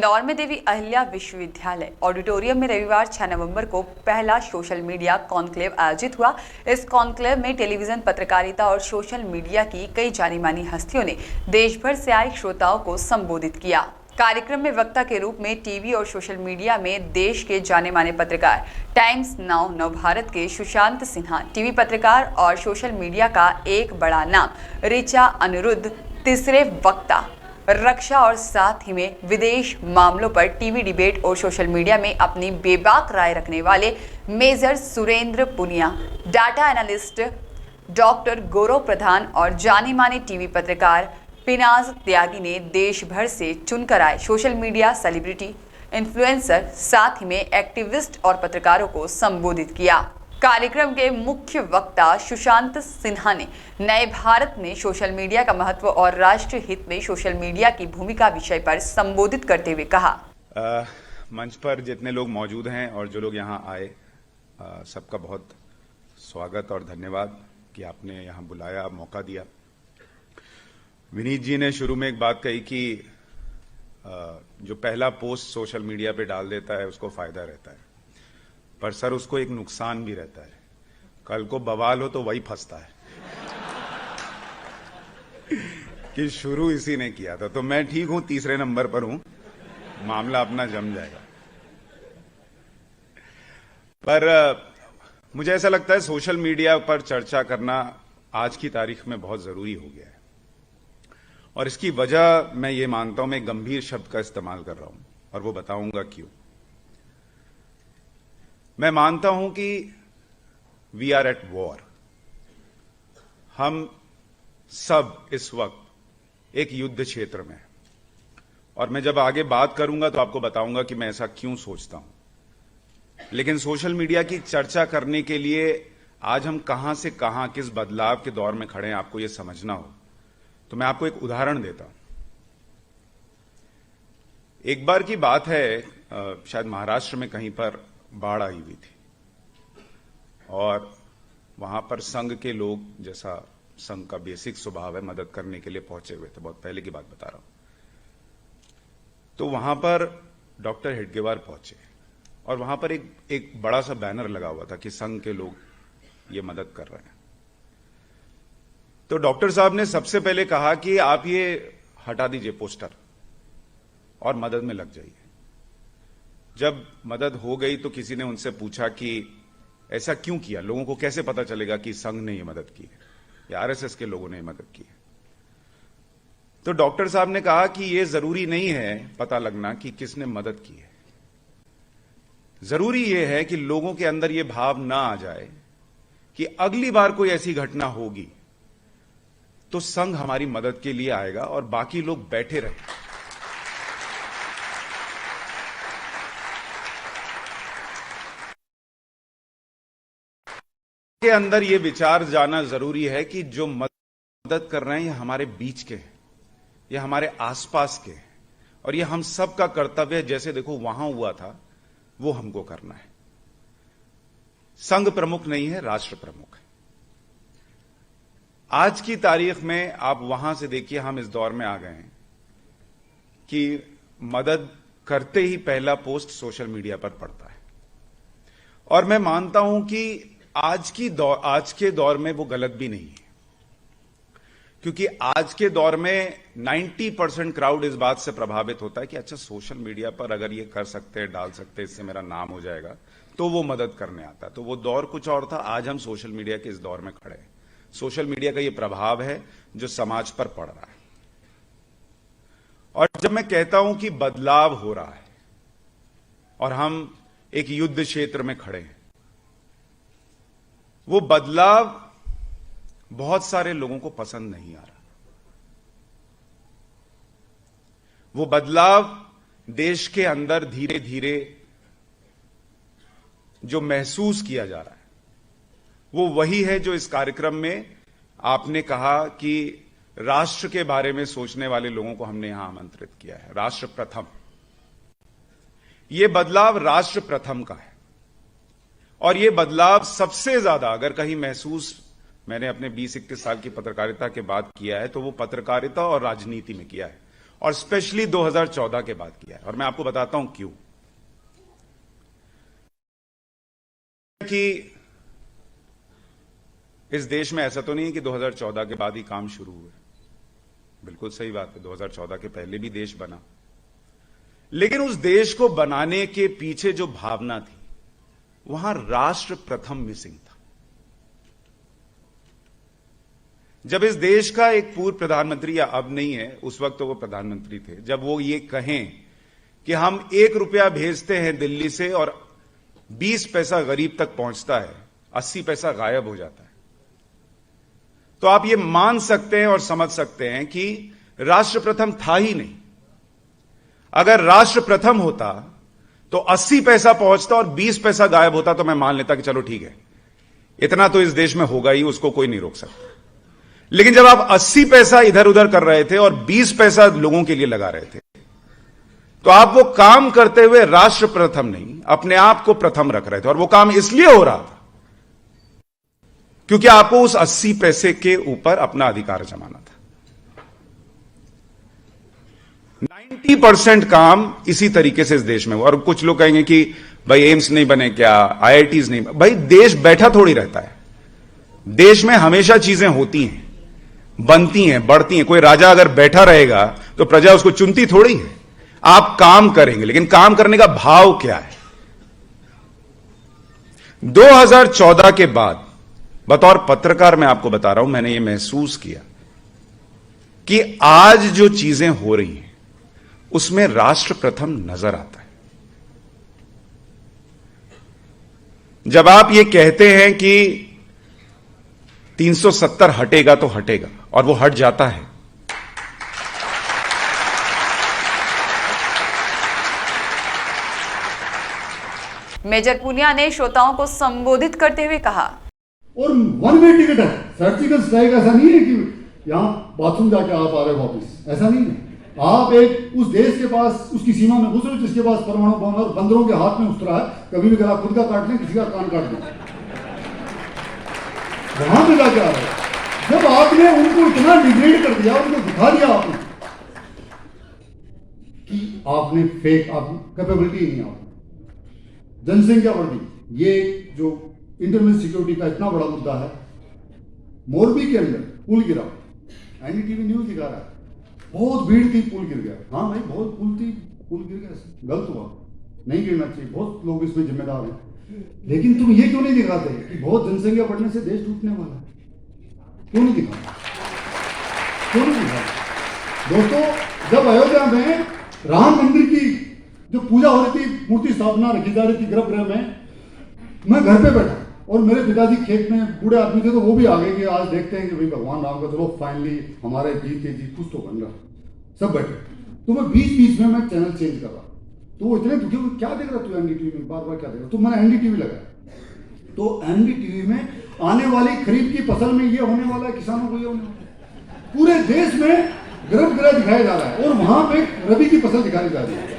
इंदौर में देवी अहिल्या विश्वविद्यालय ऑडिटोरियम में रविवार 6 नवंबर को पहला सोशल मीडिया कॉन्क्लेव आयोजित हुआ। इस कॉन्क्लेव में टेलीविजन, पत्रकारिता और सोशल मीडिया की कई जानी मानी हस्तियों ने देश भर से आए श्रोताओं को संबोधित किया। कार्यक्रम में वक्ता के रूप में टीवी और सोशल मीडिया में देश के जाने माने पत्रकार, टाइम्स नाउ नवभारत के सुशांत सिन्हा, टीवी पत्रकार और सोशल मीडिया का एक बड़ा नाम ऋचा अनिरुद्ध, तीसरे वक्ता रक्षा और साथ ही में विदेश मामलों पर टीवी डिबेट और सोशल मीडिया में अपनी बेबाक राय रखने वाले major Surendra Punia, data analyst doctor Gaurav Pradhan और जाने माने टीवी पत्रकार पिनाज त्यागी ने देश भर से चुनकर आए सोशल मीडिया सेलिब्रिटी, इन्फ्लुएंसर, साथ ही में एक्टिविस्ट और पत्रकारों को संबोधित किया। कार्यक्रम के मुख्य वक्ता सुशांत सिन्हा ने नए भारत में सोशल मीडिया का महत्व और राष्ट्र हित में सोशल मीडिया की भूमिका विषय पर संबोधित करते हुए कहा, मंच पर जितने लोग मौजूद हैं और जो लोग यहाँ आए, सबका बहुत स्वागत और धन्यवाद कि आपने यहाँ बुलाया, मौका दिया। विनीत जी ने शुरू में एक बात कही कि जो पहला पोस्ट सोशल मीडिया पे डाल देता है उसको फायदा रहता है, पर सर उसको एक नुकसान भी रहता है। कल को बवाल हो तो वही फंसता है कि शुरू इसी ने किया था। तो मैं ठीक हूं, तीसरे नंबर पर हूं, मामला अपना जम जाएगा। पर मुझे ऐसा लगता है सोशल मीडिया पर चर्चा करना आज की तारीख में बहुत जरूरी हो गया है, और इसकी वजह मैं ये मानता हूं, मैं गंभीर शब्द का इस्तेमाल कर रहा हूं और वो बताऊंगा क्यों। मैं मानता हूं कि वी आर एट वॉर। हम सब इस वक्त एक युद्ध क्षेत्र में, और मैं जब आगे बात करूंगा तो आपको बताऊंगा कि मैं ऐसा क्यों सोचता हूं। लेकिन सोशल मीडिया की चर्चा करने के लिए आज हम कहां से कहां, किस बदलाव के दौर में खड़े हैं, आपको यह समझना हो तो मैं आपको एक उदाहरण देता हूं। एक बार की बात है, शायद महाराष्ट्र में कहीं पर बाढ़ आई हुई थी और वहां पर संघ के लोग, जैसा संघ का बेसिक स्वभाव है, मदद करने के लिए पहुंचे हुए थे। बहुत पहले की बात बता रहा हूं। तो वहां पर डॉक्टर हेडगेवार पहुंचे और वहां पर एक बड़ा सा बैनर लगा हुआ था कि संघ के लोग ये मदद कर रहे हैं। तो डॉक्टर साहब ने सबसे पहले कहा कि आप ये हटा दीजिए पोस्टर और मदद में लग जाइए। जब मदद हो गई तो किसी ने उनसे पूछा कि ऐसा क्यों किया, लोगों को कैसे पता चलेगा कि संघ ने यह मदद की है या आरएसएस के लोगों ने मदद की है। तो डॉक्टर साहब ने कहा कि यह जरूरी नहीं है पता लगना कि किसने मदद की है। जरूरी यह है कि लोगों के अंदर यह भाव ना आ जाए कि अगली बार कोई ऐसी घटना होगी तो संघ हमारी मदद के लिए आएगा और बाकी लोग बैठे रहे। के अंदर यह विचार जाना जरूरी है कि जो मदद कर रहे हैं ये हमारे बीच के हैं, ये हमारे आसपास के हैं, और ये हम सब का कर्तव्य है। जैसे देखो वहां हुआ था वो हमको करना है। संघ प्रमुख नहीं है, राष्ट्र प्रमुख है। आज की तारीख में आप वहां से देखिए, हम इस दौर में आ गए हैं कि मदद करते ही पहला पोस्ट सोशल मीडिया पर पड़ता है। और मैं मानता हूं कि आज के दौर में वो गलत भी नहीं है, क्योंकि आज के दौर में 90% क्राउड इस बात से प्रभावित होता है कि अच्छा सोशल मीडिया पर अगर ये कर सकते हैं, डाल सकते हैं, इससे मेरा नाम हो जाएगा, तो वो मदद करने आता है। तो वो दौर कुछ और था, आज हम सोशल मीडिया के इस दौर में खड़े हैं। सोशल मीडिया का ये प्रभाव है जो समाज पर पड़ रहा है। और जब मैं कहता हूं कि बदलाव हो रहा है और हम एक युद्ध क्षेत्र में खड़े हैं, वो बदलाव बहुत सारे लोगों को पसंद नहीं आ रहा। वो बदलाव देश के अंदर धीरे धीरे जो महसूस किया जा रहा है वो वही है जो इस कार्यक्रम में आपने कहा कि राष्ट्र के बारे में सोचने वाले लोगों को हमने यहां आमंत्रित किया है। राष्ट्र प्रथम, ये बदलाव राष्ट्र प्रथम का है। और ये बदलाव सबसे ज्यादा अगर कहीं महसूस मैंने अपने 20-21 साल की पत्रकारिता के बाद किया है तो वो पत्रकारिता और राजनीति में किया है। और स्पेशली 2014 के बाद किया है। और मैं आपको बताता हूं क्यों। कि इस देश में ऐसा तो नहीं है कि 2014 के बाद ही काम शुरू हुए। बिल्कुल सही बात है, 2014 के पहले भी देश बना, लेकिन उस देश को बनाने के पीछे जो भावना थी, वहां राष्ट्र प्रथम मिसिंग था। जब इस देश का एक पूर्व प्रधानमंत्री, या अब नहीं है, उस वक्त तो वो प्रधानमंत्री थे, जब वो ये कहें कि हम 1 रुपया भेजते हैं दिल्ली से और 20 पैसा गरीब तक पहुंचता है, 80 पैसा गायब हो जाता है, तो आप ये मान सकते हैं और समझ सकते हैं कि राष्ट्र प्रथम था ही नहीं। अगर राष्ट्र प्रथम होता तो 80 पैसा पहुंचता और 20 पैसा गायब होता, तो मैं मान लेता कि चलो ठीक है, इतना तो इस देश में होगा ही, उसको कोई नहीं रोक सकता। लेकिन जब आप 80 पैसा इधर उधर कर रहे थे और 20 पैसा लोगों के लिए लगा रहे थे, तो आप वो काम करते हुए राष्ट्र प्रथम नहीं, अपने आप को प्रथम रख रहे थे। और वो काम इसलिए हो रहा था क्योंकि आपको उस 80 पैसे के ऊपर अपना अधिकार जमाना था। 90% काम इसी तरीके से इस देश में हुआ। और कुछ लोग कहेंगे कि भाई एम्स नहीं बने क्या, IITs नहीं, भाई देश बैठा थोड़ी रहता है। देश में हमेशा चीजें होती हैं, बनती हैं, बढ़ती हैं। कोई राजा अगर बैठा रहेगा तो प्रजा उसको चुनती थोड़ी है। आप काम करेंगे, लेकिन काम करने का भाव क्या है। 2014 के बाद बतौर पत्रकार मैं आपको बता रहा हूं, मैंने ये महसूस किया कि आज जो चीजें हो रही हैं उसमें राष्ट्र प्रथम नजर आता है। जब आप ये कहते हैं कि 370 हटेगा तो हटेगा, और वो हट जाता है, मेजर पूनिया ने श्रोताओं को संबोधित करते हुए कहा, और वन वे टिकट है, सर्जिकल स्ट्राइक ऐसा नहीं है कि यहां बाथरूम जाके आप आ रहे हो वापिस, ऐसा नहीं है। आप एक उस देश के पास, उसकी सीमा में घुस रहे हो जिसके पास परमाणु बम और बंदरों के हाथ में उतरा है। कभी भी गला खुद का काट लें, किसी का कान काट दें, वहां पे जाके आ रहे हो। जब आपने उनको इतना डिग्रेड कर दिया, उनको दिखा दिया आपने कि आपने फेक, आपकी कैपेबिलिटी नहीं, आपने जनसंख्या बढ़ गई। ये जो इंटरनल सिक्योरिटी का इतना बड़ा मुद्दा है। मोरबी के अंदर पुल गिरा, एनडीटीवी न्यूज दिखा रहा है, बहुत भीड़ थी, पुल गिर गया। हाँ भाई, बहुत पुल थी, पुल गिर गया, गलत हुआ, नहीं गिरना चाहिए, बहुत लोग इसमें जिम्मेदार हैं। लेकिन तुम ये क्यों नहीं दिखाते कि बहुत जनसंख्या बढ़ने से देश टूटने वाला है? क्यों नहीं दिखाते? क्यों नहीं दिखाते? दोस्तों, जब अयोध्या में राम मंदिर की जो पूजा हो रही थी, मूर्ति स्थापना रखी जा रही थी गर्भगृह में, मैं घर पे बैठा और मेरे पिताजी खेत में बूढ़े आदमी थे, तो वो भी आ गए कि आज देखते हैं कि भाई भगवान राम का चलो फाइनली हमारे जीत कुछ तो बन रहा। सब बैठे, तो मैं बीच बीच में मैं चैनल चेंज कर रहा, तो वो इतने दुखी हुए, क्या देख रहा तू एनडीटीवी में, बार बार क्या देख रहा? तो मैंने एनडीटीवी लगाया, तो एनडीटीवी में आने वाली खरीफ की फसल में ये होने वाला है, किसानों को ये होने वाला है, पूरे देश में गर्भगृह दिखाया जा रहा है और वहां पे रबी की फसल दिखाई जा रही है।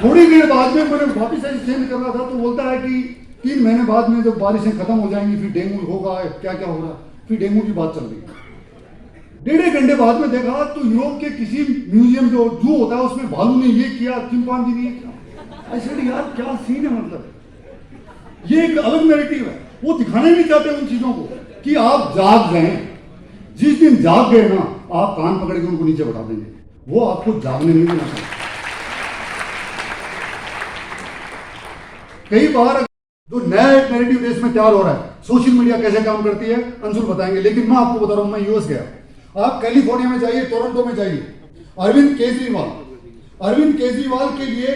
थोड़ी देर बाद में मैंने वापिस चेंज कर रहा था, तो बोलता है कि 3 महीने बाद में जब बारिशें खत्म हो जाएंगी फिर डेंगू होगा, क्या क्या होगा, फिर डेंगू की बात चल रही है। 1.5 घंटे बाद में देखा तो यूरोप के किसी म्यूजियम जो जू होता है उसमें भालू ने ये किया, चिंपांजी ने ये किया। ऐसे यार क्या सीन है, मतलब ये एक अलग नैरेटिव है। वो दिखाने नहीं चाहते उन चीजों को कि आप जाग गए। जिस दिन जाग गए ना, आप कान पकड़ के उनको नीचे बैठा देंगे, वो आपको जागने नहीं देना चाहिए। कई बार जो नया एक नैरेटिव देश में तैयार हो रहा है, सोशल मीडिया कैसे काम करती है अंशुल बताएंगे, लेकिन मैं आपको बता रहा हूं, मैं यूएस गया, आप कैलिफोर्निया में जाइए, टोरंटो में जाइए, अरविंद केजरीवाल के लिए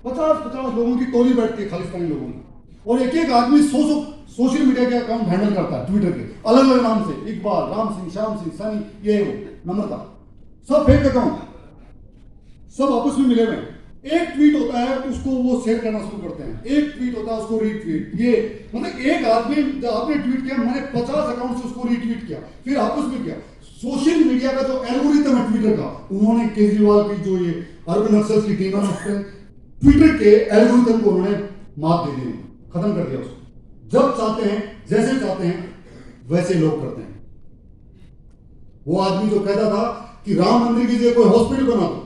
50-50 लोगों की टोली बैठती है, खालिस्तानी लोगों की, और एक एक आदमी 100 सोशल मीडिया के अकाउंट हैंडल करता है, ट्विटर के अलग अलग नाम से, इकबाल, राम सिंह, श्याम सिंह, सनी, ये वो नम्रता, सब फेक अकाउंट, सब आपस में मिले हुए। एक ट्वीट होता है उसको वो शेयर करना शुरू करते हैं, एक ट्वीट होता है उसको रीट्वीट, ये मतलब एक आदमी जब आपने ट्वीट किया, मैंने 50 अकाउंट से उसको रीट्वीट किया, फिर आपस में किया। सोशल मीडिया का जो एल्गोरिथम है ट्विटर का, उन्होंने केजरीवाल की जो ये अर्बन नक्सल्स की टीम है, ट्विटर के एल्गोरिथम को उन्होंने मात दे दी, खत्म कर दिया उसको। जब चाहते हैं, जैसे चाहते हैं वैसे लोग करते हैं। वो आदमी जो कहता था कि राम मंदिर की जगह कोई हॉस्पिटल बना दो,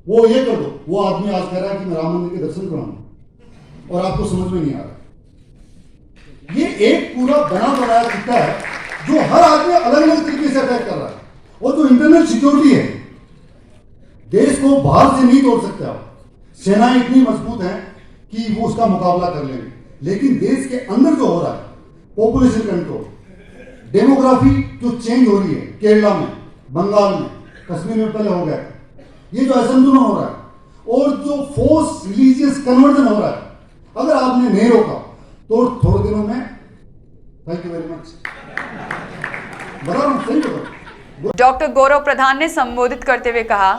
वो ये कर दो, वो आदमी आज कह रहा है कि मैं राम मंदिर के दर्शन कराऊंगा और आपको समझ में नहीं आ रहा। ये एक पूरा बना बनाया किस्सा है जो हर आदमी अलग अलग तरीके से अटैक कर रहा है। और जो इंटरनल सिक्योरिटी है, देश को बाहर से नहीं तोड़ सकते आप, सेनाएं इतनी मजबूत हैं कि वो उसका मुकाबला कर लेंगे, लेकिन देश के अंदर जो हो रहा है, पॉपुलेशन कंट्रोल, डेमोग्राफी जो चेंज हो रही है, केरला में, बंगाल में, कश्मीर में पहले हो गया, ये जो असंतुलन हो रहा है और जो फोर्स रिलीजियस कन्वर्जन हो रहा है, अगर आपने नहीं रोका तो थोड़े दिनों में, थैंक यू वेरी मच, बता रहा हूं, सही बता रहा हूं। डॉक्टर गौरव प्रधान ने संबोधित करते हुए कहा,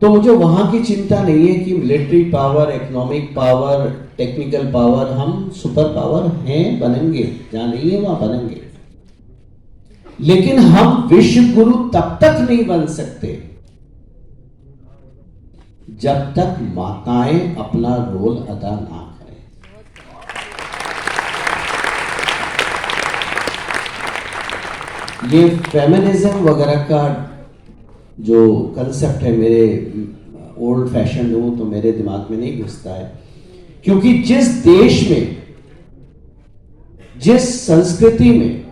तो मुझे वहां की चिंता नहीं है कि military power, economic power, technical power, हम सुपर पावर हैं, बनेंगे, जहां नहीं है वहां बनेंगे, लेकिन हम विश्व गुरु तब तक नहीं बन सकते जब तक माताएं अपना रोल अदा ना करें। ये फेमिनिज्म वगैरह का जो कंसेप्ट है, मेरे ओल्ड फैशन हूं तो मेरे दिमाग में नहीं घुसता है, क्योंकि जिस देश में, जिस संस्कृति में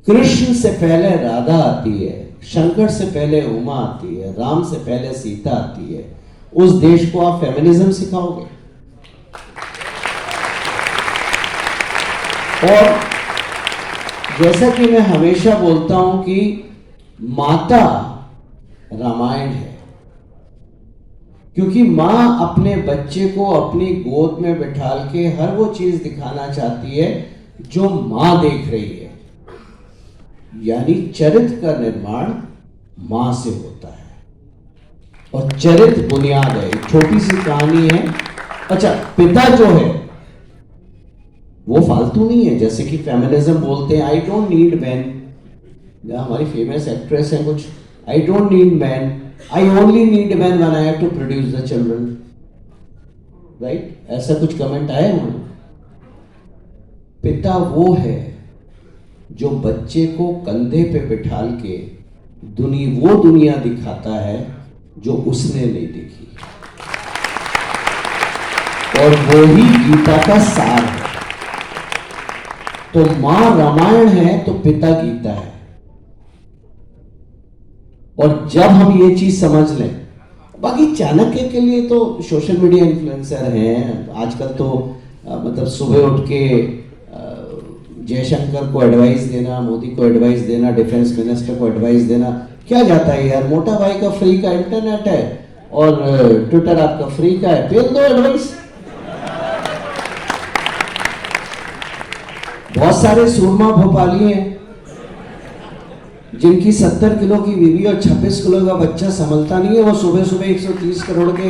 कृष्ण से पहले राधा आती है, शंकर से पहले उमा आती है, राम से पहले सीता आती है, उस देश को आप फेमिनिज्म सिखाओगे? और जैसा कि मैं हमेशा बोलता हूं कि माता रामायण है, क्योंकि मां अपने बच्चे को अपनी गोद में बिठाल के हर वो चीज दिखाना चाहती है जो मां देख रही है, यानी चरित्र का निर्माण मां से होता है और चरित्र बुनियाद है। एक छोटी सी कहानी है। अच्छा, पिता जो है वो फालतू नहीं है, जैसे कि फेमिनिज्म बोलते हैं, आई डोंट नीड मैन, हमारी फेमस एक्ट्रेस है कुछ, I don't need man, I only need man when I have to produce the children, right? ऐसा कुछ कमेंट आया हुआ। पिता वो है जो बच्चे को कंधे पे बिठाल के वो दुनिया दिखाता है जो उसने नहीं देखी, और वो ही गीता का सार है। तो मां रामायण है तो पिता गीता है। और जब हम ये चीज समझ लें, बाकी चाणक्य के लिए तो सोशल मीडिया इन्फ्लुएंसर हैं आजकल, तो मतलब सुबह उठ के जयशंकर को एडवाइस देना, मोदी को एडवाइस देना, डिफेंस मिनिस्टर को एडवाइस देना, क्या जाता है यार? मोटा भाई का फ्री का इंटरनेट है और ट्विटर आपका फ्री का है, पेल दो एडवाइस। बहुत सारे सूरमा भोपाली हैं जिनकी 70 किलो की बीवी और 26 किलो का बच्चा संभलता नहीं है, वो सुबह सुबह 130 करोड़ के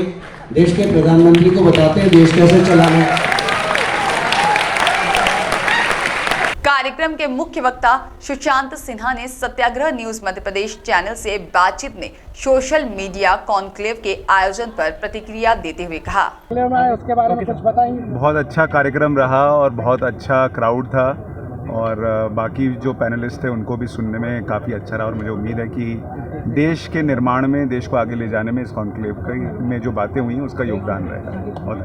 देश के प्रधानमंत्री को बताते हैं देश कैसे चलाना है। कार्यक्रम के मुख्य वक्ता सुशांत सिन्हा ने सत्याग्रह न्यूज मध्य प्रदेश चैनल से बातचीत में सोशल मीडिया कॉन्क्लेव के आयोजन पर प्रतिक्रिया देते हुए कहा, उसके बारे में कुछ बताएंगे? बहुत अच्छा कार्यक्रम रहा और बहुत अच्छा क्राउड था, और बाकी जो पैनलिस्ट थे उनको भी सुनने में काफ़ी अच्छा रहा, और मुझे उम्मीद है कि देश के निर्माण में, देश को आगे ले जाने में इस कॉन्क्लेव में जो बातें हुई हैं उसका योगदान रहेगा। बहुत